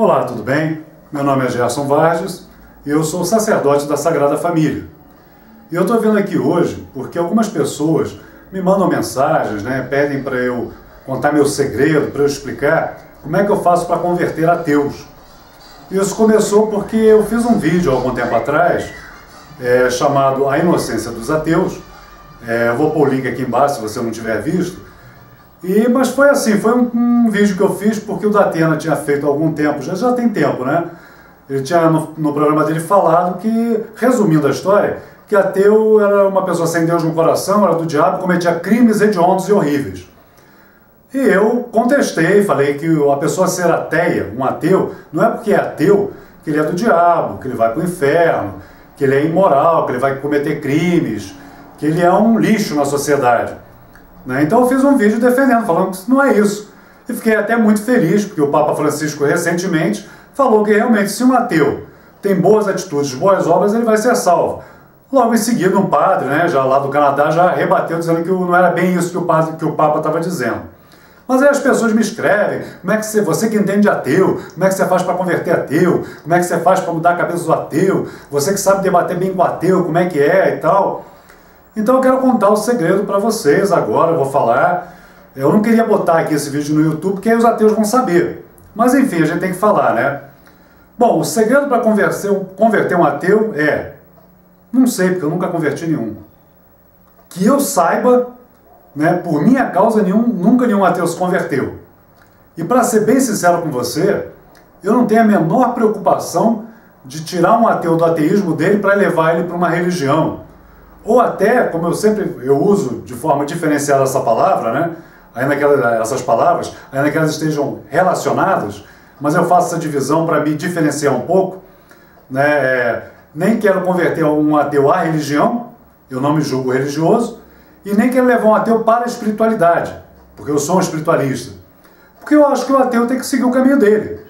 Olá, tudo bem? Meu nome é Gerson Vargas e eu sou sacerdote da Sagrada Família. E eu estou vindo aqui hoje porque algumas pessoas me mandam mensagens, pedem para eu contar meu segredo, para eu explicar como é que eu faço para converter ateus. Isso começou porque eu fiz um vídeo há algum tempo atrás chamado A Inocência dos Ateus. Eu vou pôr o link aqui embaixo se você não tiver visto. Mas foi assim, foi um vídeo que eu fiz porque o Datena tinha feito há algum tempo, já tem tempo, né? Ele tinha no programa dele falado que, resumindo a história, que ateu era uma pessoa sem Deus no coração, era do diabo, cometia crimes hediondos e horríveis. E eu contestei, falei que a pessoa ser ateia, um ateu, não é porque é ateu que ele é do diabo, que ele vai para o inferno, que ele é imoral, que ele vai cometer crimes, que ele é um lixo na sociedade. Então eu fiz um vídeo defendendo, falando que isso não é isso. E fiquei até muito feliz, porque o Papa Francisco recentemente falou que realmente se um ateu tem boas atitudes, boas obras, ele vai ser salvo. Logo em seguida um padre, já lá do Canadá, já rebateu dizendo que não era bem isso que o Papa estava dizendo. Mas aí as pessoas me escrevem, como é que você que entende de ateu, como é que você faz para converter ateu, como é que você faz para mudar a cabeça do ateu, você que sabe debater bem com o ateu, como é que é e tal. Então eu quero contar o segredo para vocês agora, eu vou falar. Eu não queria botar aqui esse vídeo no YouTube, porque aí os ateus vão saber. Mas enfim, a gente tem que falar, né? Bom, o segredo para converter um ateu é... Não sei, porque eu nunca converti nenhum. Que eu saiba, por minha causa, nunca nenhum ateu se converteu. E para ser bem sincero com você, eu não tenho a menor preocupação de tirar um ateu do ateísmo dele para levar ele para uma religião. Ou até, como eu uso de forma diferenciada essa palavra, ainda que essas palavras, ainda que elas estejam relacionadas, mas eu faço essa divisão para me diferenciar um pouco, nem quero converter um ateu à religião, eu não me julgo religioso, e nem quero levar um ateu para a espiritualidade, porque eu sou um espiritualista. Porque eu acho que o ateu tem que seguir o caminho dele.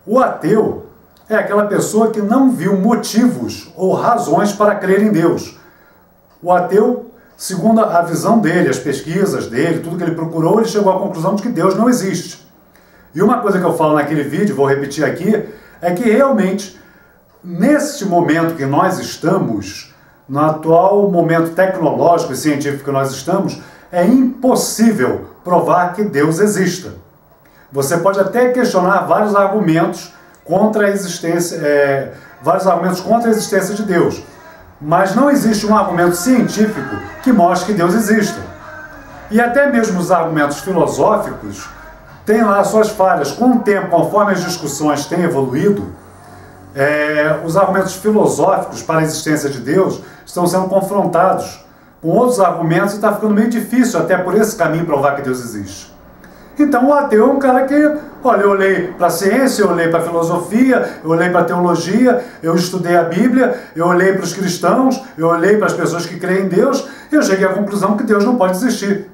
O ateu é aquela pessoa que não viu motivos ou razões para crer em Deus. O ateu, segundo a visão dele, as pesquisas dele, tudo que ele procurou, ele chegou à conclusão de que Deus não existe. E uma coisa que eu falo naquele vídeo, vou repetir aqui, é que realmente, neste momento que nós estamos, no atual momento tecnológico e científico que nós estamos, é impossível provar que Deus exista. Você pode até questionar vários argumentos contra a existência de Deus. Mas não existe um argumento científico que mostre que Deus exista. E até mesmo os argumentos filosóficos têm lá suas falhas. Com o tempo, conforme as discussões têm evoluído, os argumentos filosóficos para a existência de Deus estão sendo confrontados com outros argumentos e está ficando meio difícil até por esse caminho provar que Deus existe. Então o ateu é um cara que, olha, eu olhei para a ciência, eu olhei para a filosofia, eu olhei para a teologia, eu estudei a Bíblia, eu olhei para os cristãos, eu olhei para as pessoas que creem em Deus e eu cheguei à conclusão que Deus não pode existir.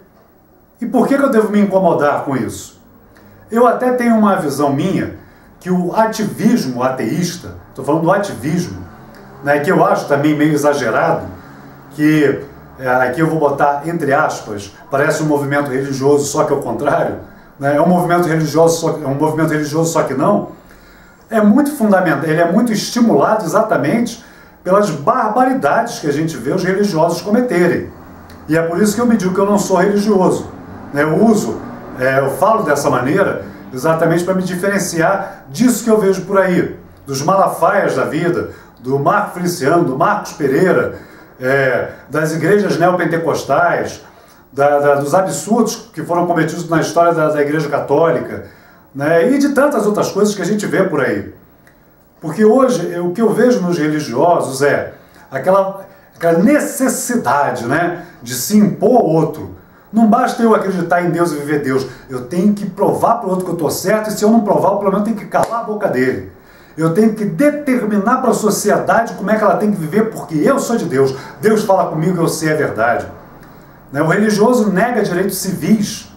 E por que eu devo me incomodar com isso? Eu até tenho uma visão minha que o ativismo ateísta, estou falando do ativismo, que eu acho também meio exagerado, que aqui eu vou botar entre aspas, parece um movimento religioso, só que ao contrário, é um movimento religioso, só que não, é muito fundamental, ele é muito estimulado exatamente pelas barbaridades que a gente vê os religiosos cometerem. E é por isso que eu me digo que eu não sou religioso. Eu falo dessa maneira exatamente para me diferenciar disso que eu vejo por aí, dos malafaias da vida, do Marco Feliciano, do Marcos Pereira, das igrejas neopentecostais, dos absurdos que foram cometidos na história da Igreja Católica, e de tantas outras coisas que a gente vê por aí. Porque hoje o que eu vejo nos religiosos é aquela necessidade de se impor ao outro. Não basta eu acreditar em Deus e viver Deus, eu tenho que provar para o outro que eu estou certo, e se eu não provar, pelo menos eu tenho que calar a boca dele. Eu tenho que determinar para a sociedade como é que ela tem que viver, porque eu sou de Deus. Deus fala comigo e eu sei a verdade. O religioso nega direitos civis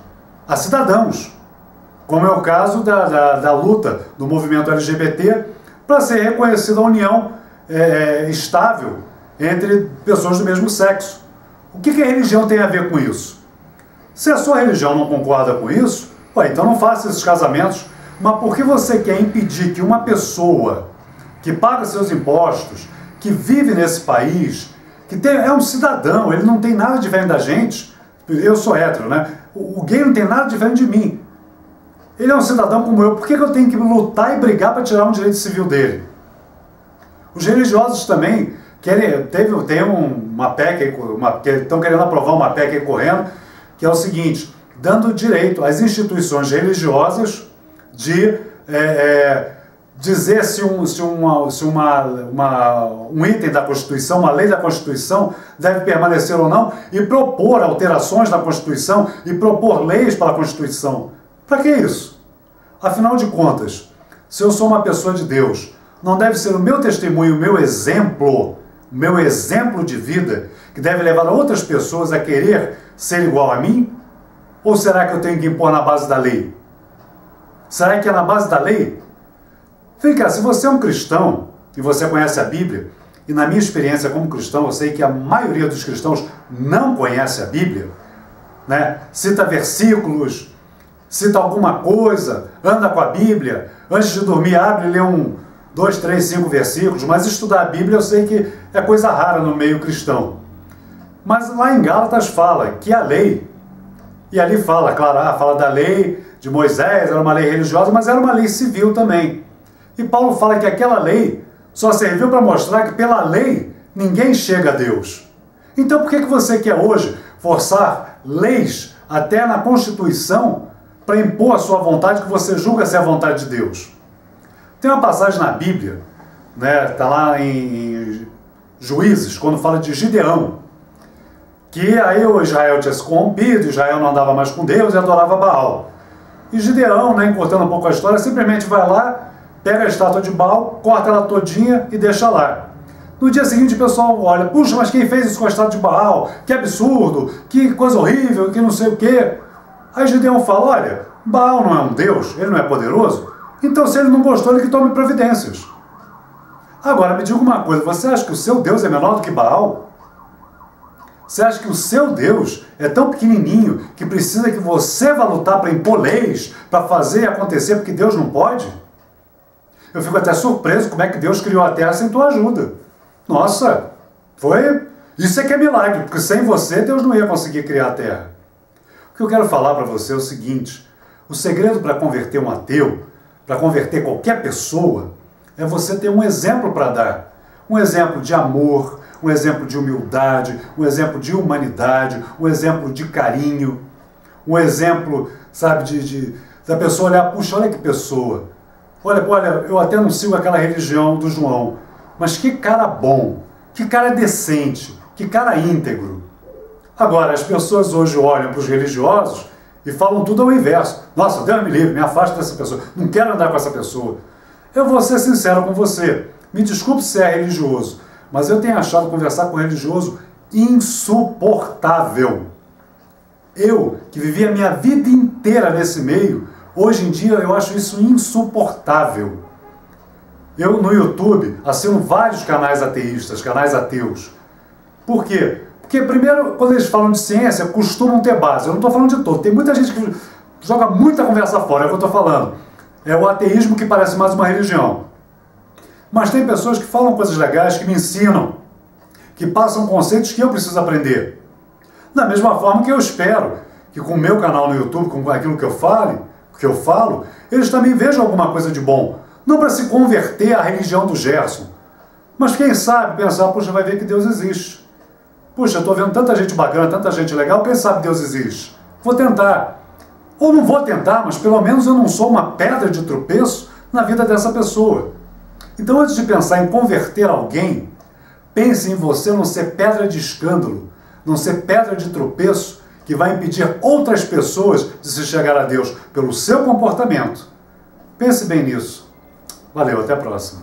a cidadãos, como é o caso da luta do movimento LGBT para ser reconhecida a união estável entre pessoas do mesmo sexo. O que a religião tem a ver com isso? Se a sua religião não concorda com isso, então não faça esses casamentos Mas por que você quer impedir que uma pessoa que paga seus impostos, que vive nesse país, é um cidadão, ele não tem nada diferente da gente, eu sou hétero, né? O gay não tem nada diferente de mim. Ele é um cidadão como eu, por que eu tenho que lutar e brigar para tirar um direito civil dele? Os religiosos também tem uma PEC, que estão querendo aprovar uma PEC aí correndo, que é o seguinte, dando direito às instituições religiosas de dizer se um item da Constituição, uma lei da Constituição deve permanecer ou não, e propor alterações na Constituição e propor leis para a Constituição. Para que isso? Afinal de contas, se eu sou uma pessoa de Deus, não deve ser o meu testemunho, o meu exemplo de vida, que deve levar outras pessoas a querer ser igual a mim? Ou será que eu tenho que impor na base da lei? Será que é na base da lei? Vem cá, se você é um cristão e você conhece a Bíblia, e na minha experiência como cristão, eu sei que a maioria dos cristãos não conhece a Bíblia, né? Cita versículos, cita alguma coisa, anda com a Bíblia, antes de dormir abre e lê 2, 3, 5 versículos, mas estudar a Bíblia eu sei que é coisa rara no meio cristão. Mas lá em Gálatas fala que a lei, e ali fala, claro, fala da lei de Moisés, era uma lei religiosa, mas era uma lei civil também. E Paulo fala que aquela lei só serviu para mostrar que pela lei ninguém chega a Deus. Então por que você quer hoje forçar leis até na Constituição para impor a sua vontade que você julga ser a vontade de Deus? Tem uma passagem na Bíblia, né, está lá em Juízes, quando fala de Gideão, que aí o Israel tinha se corrompido, Israel não andava mais com Deus e adorava Baal. E Gideão, né, encurtando um pouco a história, simplesmente vai lá, pega a estátua de Baal, corta ela todinha e deixa lá. No dia seguinte o pessoal olha, puxa, mas quem fez isso com a estátua de Baal? Que absurdo, que coisa horrível, que não sei o quê. Aí Gideão fala, olha, Baal não é um Deus, ele não é poderoso, então se ele não gostou, ele que tome providências. Agora, me diga uma coisa, você acha que o seu Deus é menor do que Baal? Você acha que o seu Deus é tão pequenininho que precisa que você vá lutar para impor leis, para fazer acontecer porque Deus não pode? Eu fico até surpreso como é que Deus criou a Terra sem tua ajuda. Nossa, isso é que é milagre, porque sem você Deus não ia conseguir criar a Terra. O que eu quero falar para você é o seguinte, o segredo para converter um ateu, para converter qualquer pessoa, é você ter um exemplo para dar. Um exemplo de amor, um exemplo de humildade, um exemplo de humanidade, um exemplo de carinho, um exemplo, sabe, da pessoa olhar, puxa, olha que pessoa. Olha, eu até não sigo aquela religião do João, mas que cara bom, que cara decente, que cara íntegro. Agora, as pessoas hoje olham para os religiosos e falam tudo ao inverso. Nossa, Deus me livre, me afasta dessa pessoa, não quero andar com essa pessoa. Eu vou ser sincero com você, me desculpe se é religioso, mas eu tenho achado conversar com religioso insuportável. Eu, que vivi a minha vida inteira nesse meio, hoje em dia eu acho isso insuportável. Eu, no YouTube, assino vários canais ateístas, canais ateus. Por quê? Porque, primeiro, quando eles falam de ciência, costumam ter base. Eu não estou falando de todo. Tem muita gente que joga muita conversa fora, é o que eu estou falando. É o ateísmo que parece mais uma religião. Mas tem pessoas que falam coisas legais, que me ensinam, que passam conceitos que eu preciso aprender. Da mesma forma que eu espero que com o meu canal no YouTube, com aquilo que eu falo, eles também vejam alguma coisa de bom. Não para se converter à religião do Gerson, mas quem sabe pensar, puxa, vai ver que Deus existe. Puxa, eu estou vendo tanta gente bacana, tanta gente legal, quem sabe Deus existe? Vou tentar. Ou não vou tentar, mas pelo menos eu não sou uma pedra de tropeço na vida dessa pessoa. Então, antes de pensar em converter alguém, pense em você não ser pedra de escândalo, não ser pedra de tropeço que vai impedir outras pessoas de se chegar a Deus pelo seu comportamento. Pense bem nisso. Valeu, até a próxima.